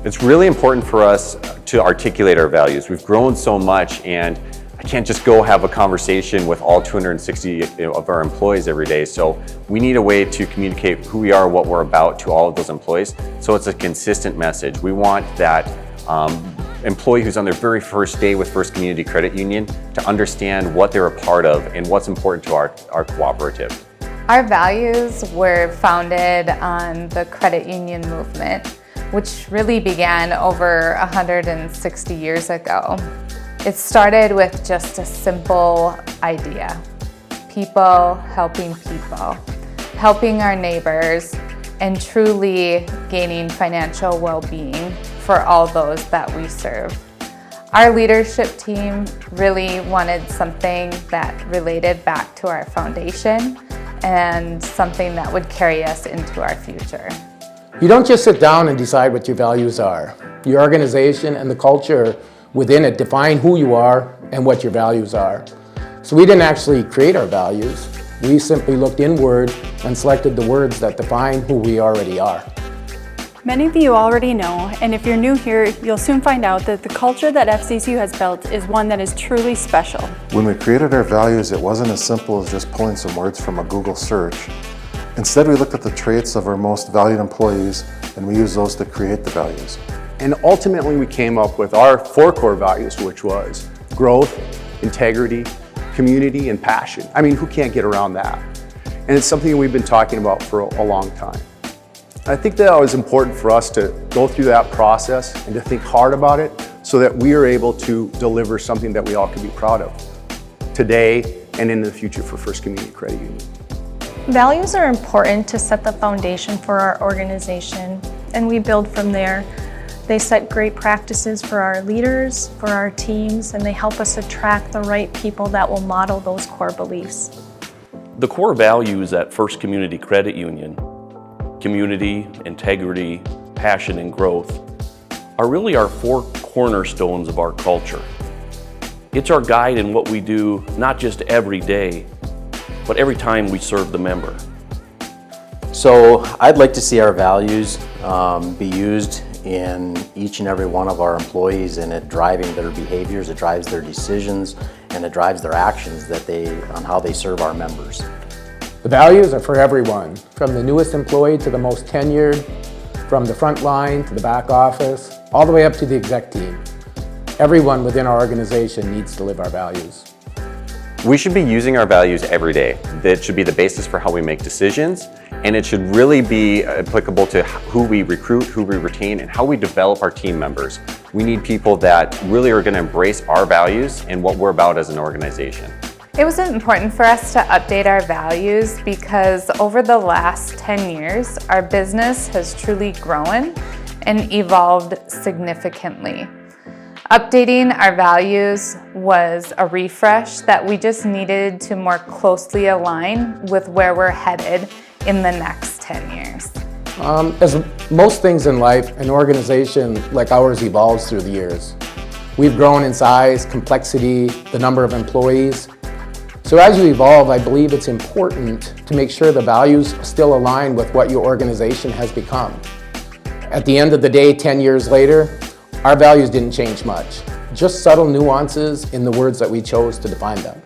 It's really important for us to articulate our values. We've grown so much, and I can't just go have a conversation with all 260 of our employees every day. So we need a way to communicate who we are, what we're about to all of those employees. So it's a consistent message. We want that employee who's on their very first day with First Community Credit Union to understand what they're a part of and what's important to our cooperative. Our values were founded on the credit union movement, which really began over 160 years ago. It started with just a simple idea: people helping people, helping our neighbors, and truly gaining financial well-being for all those that we serve. Our leadership team really wanted something that related back to our foundation and something that would carry us into our future. You don't just sit down and decide what your values are. Your organization and the culture within it define who you are and what your values are. So we didn't actually create our values. We simply looked inward and selected the words that define who we already are. Many of you already know, and if you're new here, you'll soon find out that the culture that FCCU has built is one that is truly special. When we created our values, it wasn't as simple as just pulling some words from a Google search. Instead, we looked at the traits of our most valued employees, and we used those to create the values. And ultimately, we came up with our 4 core values, which was growth, integrity, community, and passion. I mean, who can't get around that? And it's something that we've been talking about for a long time. I think that it was important for us to go through that process and to think hard about it so that we are able to deliver something that we all can be proud of today and in the future for First Community Credit Union. Values are important to set the foundation for our organization, and we build from there. They set great practices for our leaders, for our teams, and they help us attract the right people that will model those core beliefs. The core values at First Community Credit Union, community, integrity, passion, and growth, are really our 4 cornerstones of our culture. It's our guide in what we do, not just every day, but every time we serve the member. So I'd like to see our values be used in each and every one of our employees, and it driving their behaviors, it drives their decisions, and it drives their actions on how they serve our members. The values are for everyone, from the newest employee to the most tenured, from the front line to the back office, all the way up to the exec team. Everyone within our organization needs to live our values. We should be using our values every day. That should be the basis for how we make decisions, and it should really be applicable to who we recruit, who we retain, and how we develop our team members. We need people that really are going to embrace our values and what we're about as an organization. It was important for us to update our values because over the last 10 years, our business has truly grown and evolved significantly. Updating our values was a refresh that we just needed to more closely align with where we're headed in the next 10 years. As most things in life, an organization like ours evolves through the years. We've grown in size, complexity, the number of employees. So as you evolve, I believe it's important to make sure the values still align with what your organization has become. At the end of the day, 10 years later, our values didn't change much. Just subtle nuances in the words that we chose to define them.